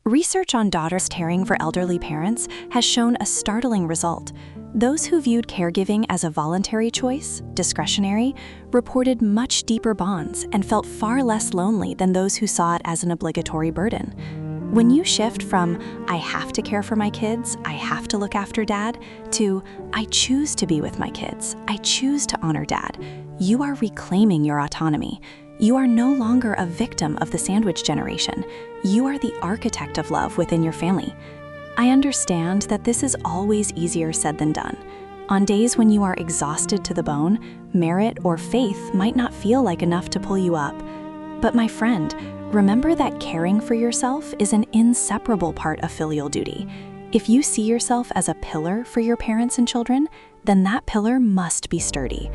Research on daughters caring for elderly parents has shown a startling result. Those who viewed caregiving as a voluntary choice, discretionary, reported much deeper bonds and felt far less lonely than those who saw it as an obligatory burden. When you shift from, I have to care for my kids, I have to look after dad, to, I choose to be with my kids, I choose to honor dad, you are reclaiming your autonomy. You are no longer a victim of the sandwich generation. You are the architect of love within your family. I understand that this is always easier said than done. On days when you are exhausted to the bone, merit or faith might not feel like enough to pull you up. But my friend, remember that caring for yourself is an inseparable part of filial duty. If you see yourself as a pillar for your parents and children, then that pillar must be sturdy.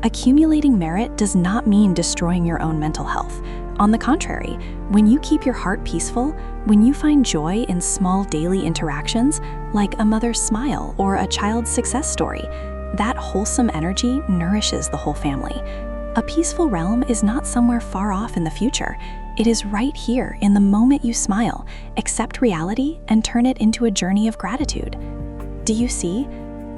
Accumulating merit does not mean destroying your own mental health. On the contrary, when you keep your heart peaceful, when you find joy in small daily interactions, like a mother's smile or a child's success story, that wholesome energy nourishes the whole family. A peaceful realm is not somewhere far off in the future. It is right here in the moment you smile, accept reality, and turn it into a journey of gratitude. Do you see?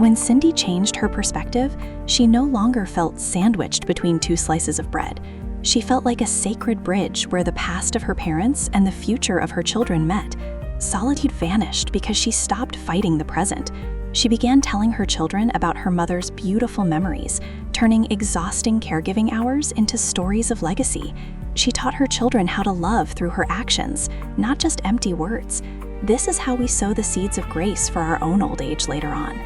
When Cindy changed her perspective, she no longer felt sandwiched between two slices of bread. She felt like a sacred bridge where the past of her parents and the future of her children met. Solitude vanished because she stopped fighting the present. She began telling her children about her mother's beautiful memories, turning exhausting caregiving hours into stories of legacy. She taught her children how to love through her actions, not just empty words. This is how we sow the seeds of grace for our own old age later on.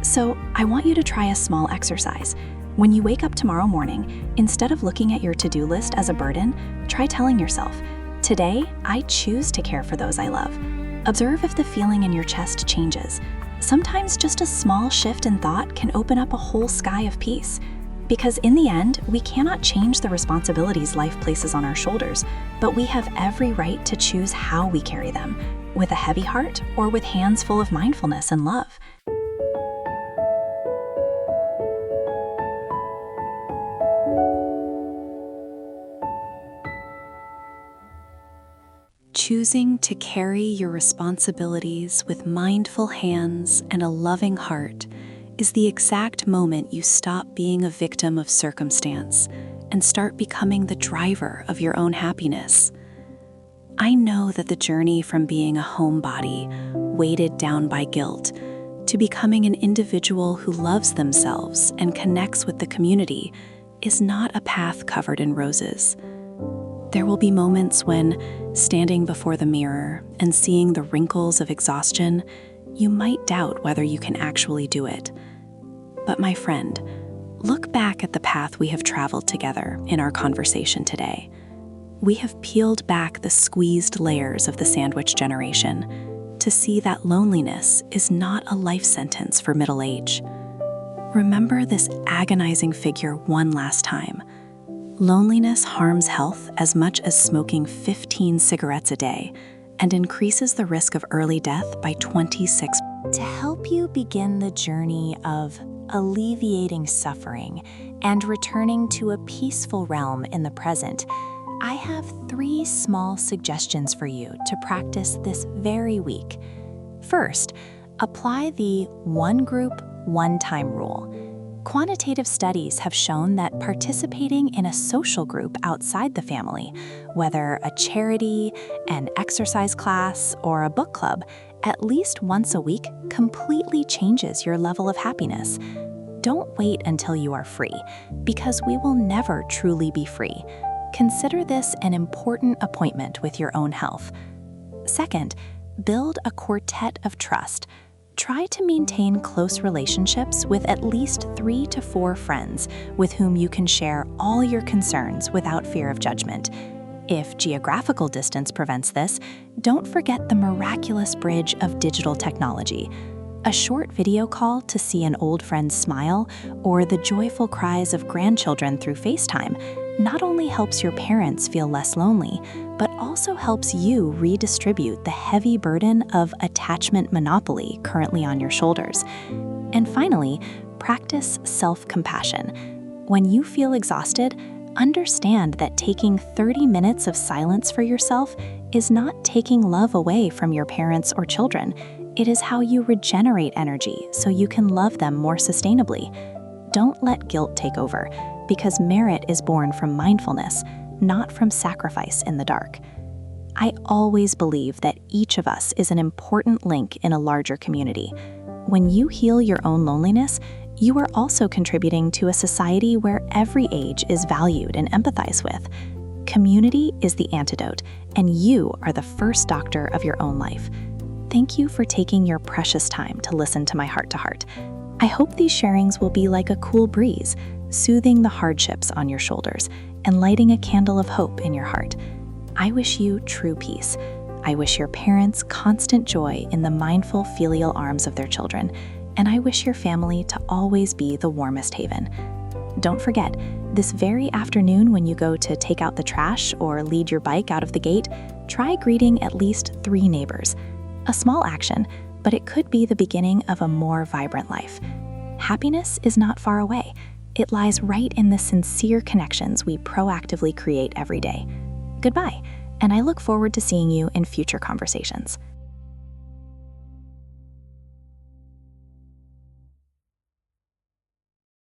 So, I want you to try a small exercise. When you wake up tomorrow morning, instead of looking at your to-do list as a burden, try telling yourself, today, I choose to care for those I love. Observe if the feeling in your chest changes. Sometimes just a small shift in thought can open up a whole sky of peace. Because in the end, we cannot change the responsibilities life places on our shoulders, but we have every right to choose how we carry them, with a heavy heart or with hands full of mindfulness and love. Choosing to carry your responsibilities with mindful hands and a loving heart is the exact moment you stop being a victim of circumstance and start becoming the driver of your own happiness. I know that the journey from being a homebody, weighted down by guilt, to becoming an individual who loves themselves and connects with the community is not a path covered in roses. There will be moments when, standing before the mirror and seeing the wrinkles of exhaustion, you might doubt whether you can actually do it. But my friend, look back at the path we have traveled together in our conversation today. We have peeled back the squeezed layers of the sandwich generation to see that loneliness is not a life sentence for middle age. Remember this agonizing figure one last time. Loneliness harms health as much as smoking 15 cigarettes a day and increases the risk of early death by 26%. To help you begin the journey of alleviating suffering and returning to a peaceful realm in the present, I have 3 small suggestions for you to practice this very week. First, apply the one group, one time rule. Quantitative studies have shown that participating in a social group outside the family, whether a charity, an exercise class, or a book club, at least once a week completely changes your level of happiness. Don't wait until you are free, because we will never truly be free. Consider this an important appointment with your own health. Second, build a quartet of trust. Try to maintain close relationships with at least 3 to 4 friends with whom you can share all your concerns without fear of judgment. If geographical distance prevents this, don't forget the miraculous bridge of digital technology. A short video call to see an old friend smile or the joyful cries of grandchildren through FaceTime not only helps your parents feel less lonely, but also helps you redistribute the heavy burden of attachment monopoly currently on your shoulders. And finally, practice self-compassion. When you feel exhausted, understand that taking 30 minutes of silence for yourself is not taking love away from your parents or children. It is how you regenerate energy so you can love them more sustainably. Don't let guilt take over, because merit is born from mindfulness, not from sacrifice in the dark. I always believe that each of us is an important link in a larger community. When you heal your own loneliness, you are also contributing to a society where every age is valued and empathized with. Community is the antidote, and you are the first doctor of your own life. Thank you for taking your precious time to listen to my heart-to-heart. I hope these sharings will be like a cool breeze, soothing the hardships on your shoulders and lighting a candle of hope in your heart. I wish you true peace. I wish your parents constant joy in the mindful filial arms of their children, and I wish your family to always be the warmest haven. Don't forget, this very afternoon when you go to take out the trash or lead your bike out of the gate, try greeting at least 3 neighbors. A small action, but it could be the beginning of a more vibrant life. Happiness is not far away. It lies right in the sincere connections we proactively create every day. Goodbye, and I look forward to seeing you in future conversations.